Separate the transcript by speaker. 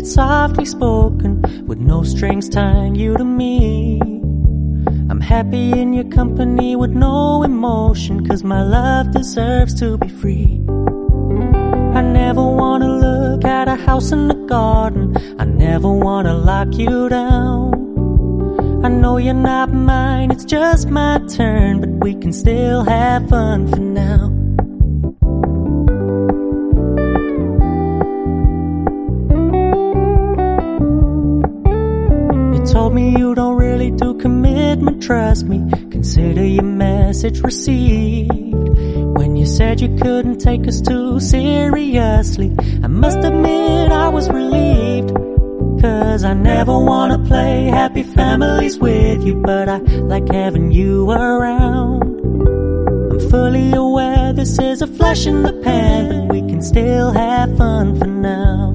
Speaker 1: It's softly spoken, with no strings tying you to me. I'm happy in your company with no emotion, 'cause my love deserves to be free. I never wanna look at a house in the garden, I never wanna lock you down. I know you're not mine, it's just my turn, but we can still have fun for now. You told me you don't really do commitment, trust me, consider your message received. When you said you couldn't take us too seriously, I must admit I was relieved. 'Cause I never wanna play happy families with you, but I like having you around. I'm fully aware this is a flash in the pan, but we can still have fun for now.